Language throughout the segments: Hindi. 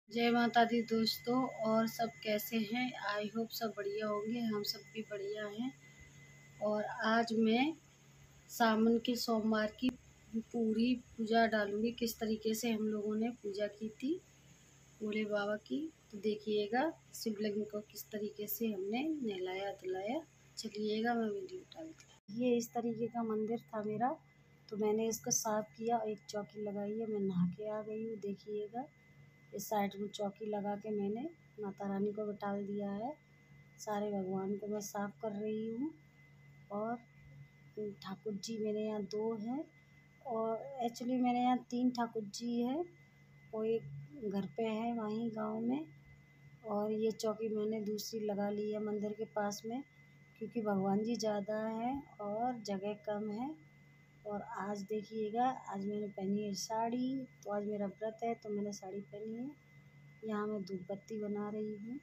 जय माता दी दोस्तों। और सब कैसे हैं? आई होप सब बढ़िया होंगे। हम सब भी बढ़िया हैं। और आज मैं सावन के सोमवार की पूरी पूजा डालूंगी, किस तरीके से हम लोगों ने पूजा की थी भोले बाबा की। तो देखिएगा शिवलिंग को किस तरीके से हमने नहलाया धुलाया। चलिएगा मैं वीडियो डालती हूँ। ये इस तरीके का मंदिर था मेरा, तो मैंने इसको साफ किया। एक चौकी लगाई है, मैं नहा के आ गई हूँ। देखिएगा इस साइड में चौकी लगा के मैंने माता रानी को बिठाल दिया है। सारे भगवान को मैं साफ कर रही हूँ। और ठाकुर जी मेरे यहाँ 2 हैं, और एक्चुअली मेरे यहाँ 3 ठाकुर जी हैं। वो एक घर पे है वहीं गांव में, और ये चौकी मैंने दूसरी लगा ली है मंदिर के पास में, क्योंकि भगवान जी ज़्यादा हैं और जगह कम है। और आज देखिएगा, आज मैंने पहनी है साड़ी। तो आज मेरा व्रत है तो मैंने साड़ी पहनी है। यहाँ मैं धूप बत्ती बना रही हूँ,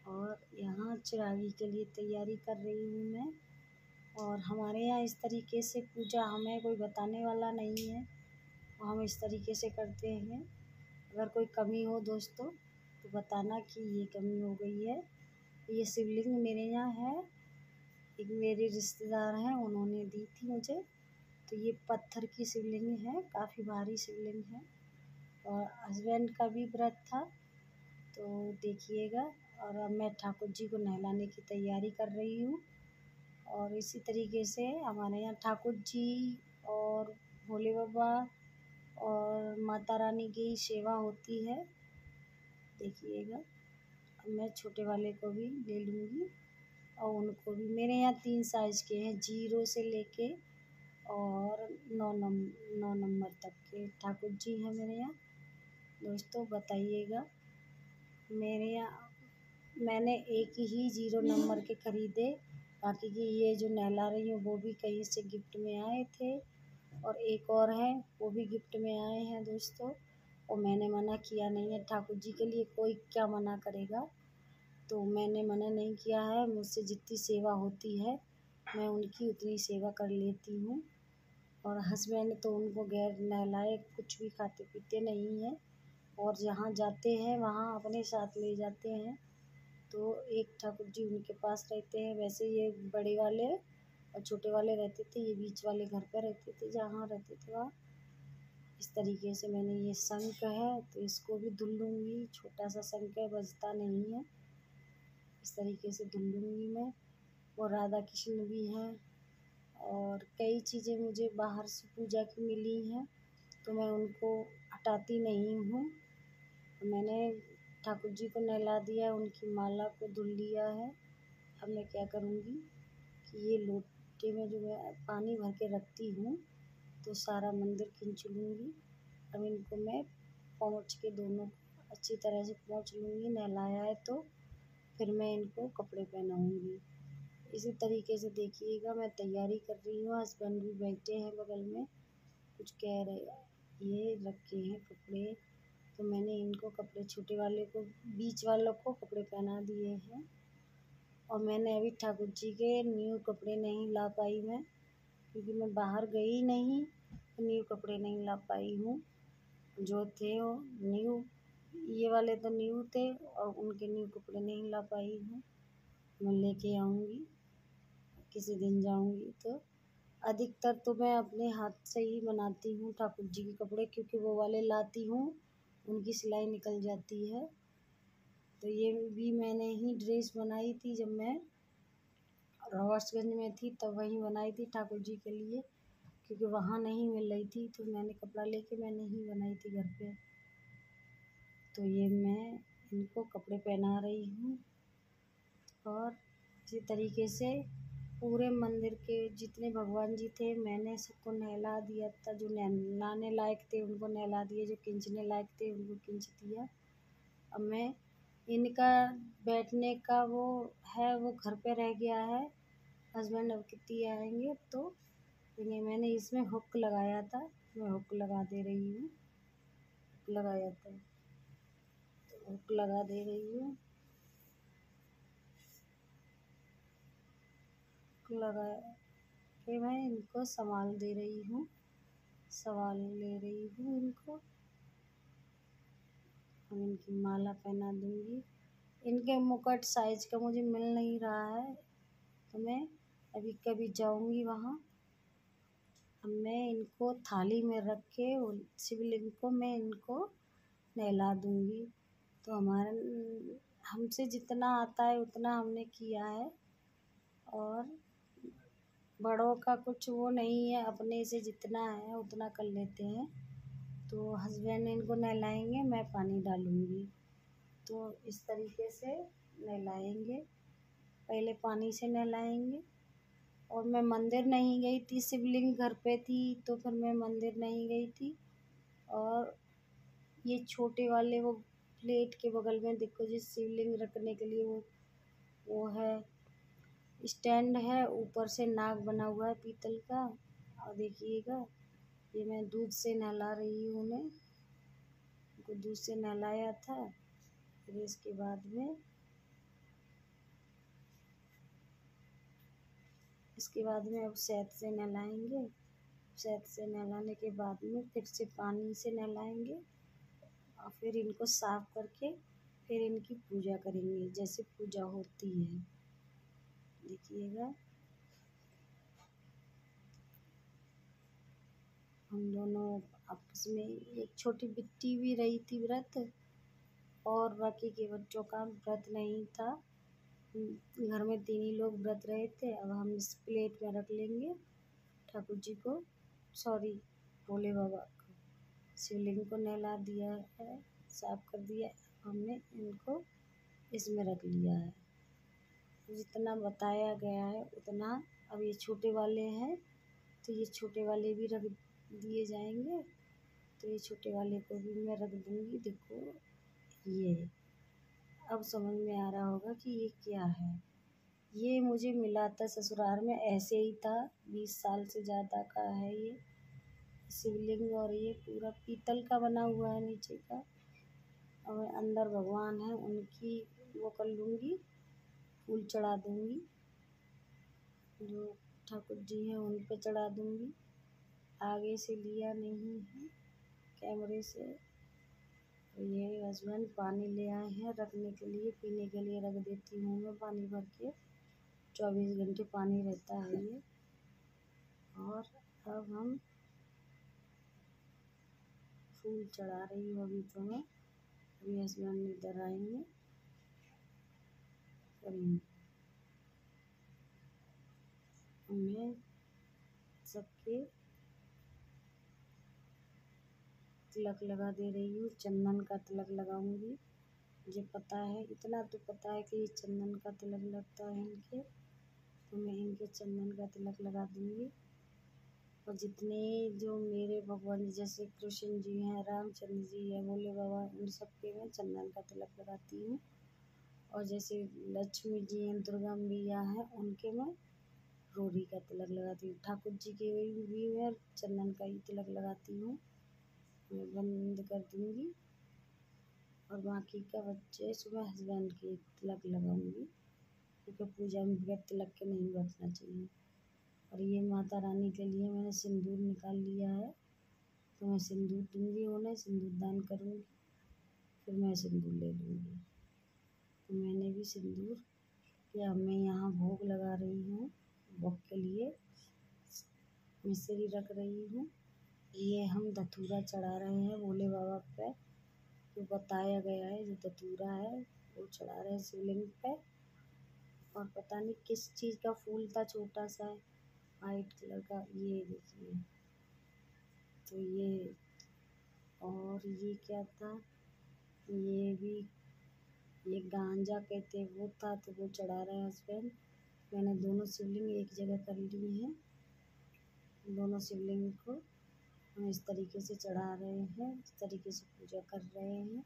और यहाँ चिरागी के लिए तैयारी कर रही हूँ मैं। और हमारे यहाँ इस तरीके से पूजा हमें कोई बताने वाला नहीं है, हम इस तरीके से करते हैं। अगर कोई कमी हो दोस्तों तो बताना कि ये कमी हो गई है। ये शिवलिंग मेरे यहाँ है, एक मेरे रिश्तेदार हैं, उन्होंने दी थी मुझे। तो ये पत्थर की शिवलिंग है, काफ़ी भारी शिवलिंग है। और हस्बैंड का भी व्रत था, तो देखिएगा। और अब मैं ठाकुर जी को नहलाने की तैयारी कर रही हूँ। और इसी तरीके से हमारे यहाँ ठाकुर जी और भोले बाबा और माता रानी की सेवा होती है। देखिएगा, अब मैं छोटे वाले को भी ले लूँगी, और उनको भी। मेरे यहाँ 3 साइज़ के हैं, 0 से लेके और 9 नंबर तक के ठाकुर जी हैं मेरे यहाँ। दोस्तों बताइएगा, मेरे यहाँ मैंने एक ही 0 नंबर के ख़रीदे, बाकी की ये जो नहला रही हूँ वो भी कहीं से गिफ्ट में आए थे। और एक और है, वो भी गिफ्ट में आए हैं दोस्तों। और मैंने मना किया नहीं है, ठाकुर जी के लिए कोई क्या मना करेगा। तो मैंने मना नहीं किया है। मुझसे जितनी सेवा होती है मैं उनकी उतनी सेवा कर लेती हूँ। और हस्बैंड तो उनको गैर नहलाए कुछ भी खाते पीते नहीं हैं, और जहाँ जाते हैं वहाँ अपने साथ ले जाते हैं। तो एक ठाकुर जी उनके पास रहते हैं। वैसे ये बड़े वाले और छोटे वाले रहते थे, ये बीच वाले घर पर रहते थे, जहाँ रहते थे वहाँ। इस तरीके से मैंने ये शंख है तो इसको भी धुल लूँगी। छोटा सा शंख है, बजता नहीं है। इस तरीके से धुल लूँगी मैं। और राधा कृष्ण भी हैं, और कई चीज़ें मुझे बाहर से पूजा की मिली हैं, तो मैं उनको हटाती नहीं हूँ। मैंने ठाकुर जी को नहला दिया, उनकी माला को धुल लिया है। अब मैं क्या करूँगी कि ये लोटे में जो मैं पानी भर के रखती हूँ, तो सारा मंदिर खींच लूँगी। अब इनको मैं पोंछ के दोनों अच्छी तरह से पोंछ लूँगी। नहलाया है तो फिर मैं इनको कपड़े पहनाऊँगी। इसी तरीके से देखिएगा, मैं तैयारी कर रही हूँ। हस्बैंड भी बैठे हैं बगल में, कुछ कह रहे। ये रखे हैं कपड़े, तो मैंने इनको कपड़े, छोटे वाले को, बीच वालों को कपड़े पहना दिए हैं। और मैंने अभी ठाकुर जी के न्यू कपड़े नहीं ला पाई मैं, क्योंकि मैं बाहर गई नहीं, तो न्यू कपड़े नहीं ला पाई हूँ। जो थे वो न्यू, ये वाले तो न्यू थे, और उनके न्यू कपड़े नहीं ला पाई हूँ। मैं लेके आऊँगी, किसी दिन जाऊँगी तो। अधिकतर तो मैं अपने हाथ से ही बनाती हूँ ठाकुर जी के कपड़े, क्योंकि वो वाले लाती हूँ उनकी सिलाई निकल जाती है। तो ये भी मैंने ही ड्रेस बनाई थी जब मैं रवासगंज में थी, तब वहीं बनाई थी ठाकुर जी के लिए, क्योंकि वहाँ नहीं मिल रही थी, तो मैंने कपड़ा लेके मैंने ही बनाई थी घर पे। तो ये मैं इनको कपड़े पहना रही हूँ। और इसी तरीके से पूरे मंदिर के जितने भगवान जी थे मैंने सबको नहला दिया था। जो नहलाने लायक थे उनको नहला दिए, जो खींचने लायक थे उनको खींच दिया। अब मैं इनका बैठने का वो है, वो घर पे रह गया है। हस्बैंड अब कितनी आएंगे तो ये मैंने इसमें हुक लगाया था, मैं हुक लगा दे रही हूँ। हुक लगाया था तो हुक लगा दे रही हूँ। हुक लगा के मैं इनको संभाल दे रही हूँ, संभाल ले रही हूँ इनको। हम इनकी माला पहना दूँगी। इनके मुकुट साइज़ का मुझे मिल नहीं रहा है, तो मैं अभी कभी जाऊँगी वहाँ। अब मैं इनको थाली में रख के शिवलिंग को मैं इनको नहला दूँगी। तो हमारा हमसे जितना आता है उतना हमने किया है, और बड़ों का कुछ वो नहीं है, अपने से जितना है उतना कर लेते हैं। तो हस्बैंड इनको नहलाएंगे, मैं पानी डालूँगी। तो इस तरीके से नहलाएंगे, पहले पानी से नहलाएंगे। और मैं मंदिर नहीं गई थी, शिवलिंग घर पे थी, तो फिर मैं मंदिर नहीं गई थी। और ये छोटे वाले वो प्लेट के बगल में देखो, जिस शिवलिंग रखने के लिए वो है, स्टैंड है, ऊपर से नाग बना हुआ है पीतल का। और देखिएगा, ये मैं दूध से नहला रही हूँ उन्हें, उनको दूध से नहलाया था। फिर इसके बाद में अब शहद से नहलाएंगे। शहद से नहलाने के बाद में फिर से पानी से नहलाएंगे, और फिर इनको साफ करके फिर इनकी पूजा करेंगे, जैसे पूजा होती है। देखिएगा, हम दोनों आपस में, एक छोटी बिट्टी भी रही थी व्रत, और बाकी के बच्चों का व्रत नहीं था। घर में 3 ही लोग व्रत रहे थे। अब हम इस प्लेट में रख लेंगे ठाकुर जी को, सॉरी, भोले बाबा को। शिवलिंग को नहला दिया है, साफ कर दिया, हमने इनको इसमें रख लिया है। जितना बताया गया है उतना। अब ये छोटे वाले हैं, तो ये छोटे वाले भी रख दिए जाएंगे। तो ये छोटे वाले को भी मैं रख दूँगी। देखो, ये अब समझ में आ रहा होगा कि ये क्या है। ये मुझे मिला था ससुराल में, ऐसे ही था, 20 साल से ज़्यादा का है ये शिवलिंग। और ये पूरा पीतल का बना हुआ है नीचे का, और अंदर भगवान है, उनकी वो कर लूँगी, फूल चढ़ा दूँगी, जो ठाकुर जी हैं उन पे चढ़ा दूँगी। आगे से लिया नहीं है कैमरे से। ये हस्बैंड पानी ले आए हैं रखने के लिए, पीने के लिए रख देती हूँ मैं पानी भर के। 24 घंटे पानी रहता है ये। और अब हम फूल चढ़ा रही हूँ अभी तो मैं, अभी हस्बैंड इधर आएंगे करेंगे। मैं सबके तिलक लगा दे रही हूँ, चंदन का तिलक लगाऊंगी। मुझे पता है, इतना तो पता है कि ये चंदन का तिलक लगता है इनके, तो मैं इनके चंदन का तिलक लगा दूँगी। और जितने जो मेरे भगवान जी, जैसे कृष्ण जी हैं, रामचंद्र जी हैं, भोले बाबा, उन सबके मैं चंदन का तिलक लगाती हूँ। और जैसे लक्ष्मी जी हैं, दुर्गा मैया हैं, उनके मैं रोरी का तिलक लगाती हूँ। ठाकुर जी के भी मैं चंदन का ही तिलक लगाती हूँ। मैं बंद कर दूँगी, और बाकी का बच्चे सुबह हस्बैंड के तिलक लगाऊंगी, क्योंकि पूजा में बगैर तिलक के नहीं बैठना चाहिए। और ये माता रानी के लिए मैंने सिंदूर निकाल लिया है, तो मैं सिंदूर दूँगी उन्हें, सिंदूर दान करूँगी, फिर मैं सिंदूर ले लूँगी। तो मैंने भी सिंदूर किया। मैं यहाँ भोग लगा रही हूँ, भोग के लिए मिश्री रख रही हूँ। ये हम धतूरा चढ़ा रहे हैं भोले बाबा पे, जो बताया गया है, जो धतूरा है वो चढ़ा रहे हैं शिवलिंग पे। और पता नहीं किस चीज़ का फूल था, छोटा सा वाइट कलर का, ये देखिए। तो ये, और ये क्या था, ये भी, ये गांजा कहते हैं वो था, तो वो चढ़ा रहे हैं हस्बैंड। मैंने दोनों शिवलिंग एक जगह कर ली हैं, दोनों शिवलिंग को हम इस तरीके से चढ़ा रहे हैं, इस तरीके से पूजा कर रहे हैं।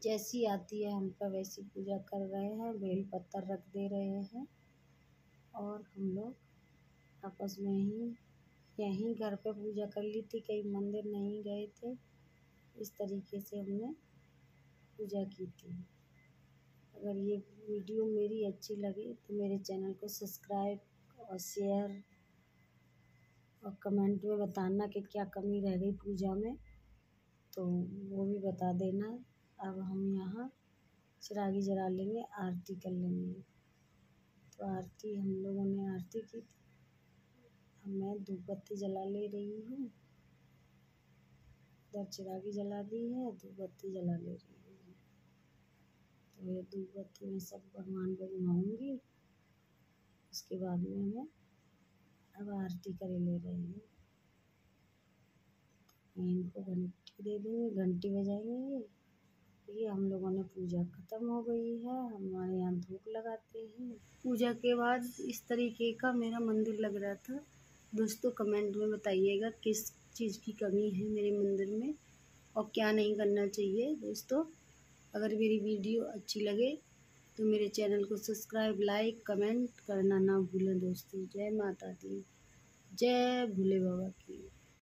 जैसी आती है हम पर वैसी पूजा कर रहे हैं, बेल पत्तर रख दे रहे हैं। और हम लोग आपस में ही यहीं घर पे पूजा कर ली थी, कहीं मंदिर नहीं गए थे। इस तरीके से हमने पूजा की थी। अगर ये वीडियो मेरी अच्छी लगे तो मेरे चैनल को सब्सक्राइब और शेयर, और कमेंट में बताना कि क्या कमी रह गई पूजा में। तो वो भी बता देना। अब हम यहाँ चिरागी जला लेंगे, आरती कर लेंगे। तो आरती हम लोगों ने आरती की थी। अब मैं धूप बत्ती जला ले रही हूँ। इधर चिरागी जला दी है, धूप बत्ती जला ले रही हूँ। तो ये धूप बत्ती में सब भगवान को घुमाऊँगी। उसके बाद में मैं अब आरती करे ले रही हूँ। मैं इनको घंटी दे दूँगी, घंटी बजाएंगे। ये हम लोगों ने पूजा खत्म हो गई है। हमारे यहाँ धूप लगाते हैं। पूजा के बाद इस तरीके का मेरा मंदिर लग रहा था। दोस्तों कमेंट में बताइएगा किस चीज़ की कमी है मेरे मंदिर में और क्या नहीं करना चाहिए। दोस्तों अगर मेरी वीडियो अच्छी लगे तो मेरे चैनल को सब्सक्राइब, लाइक, कमेंट करना ना भूलें। दोस्तों जय माता दी, जय भोले बाबा की।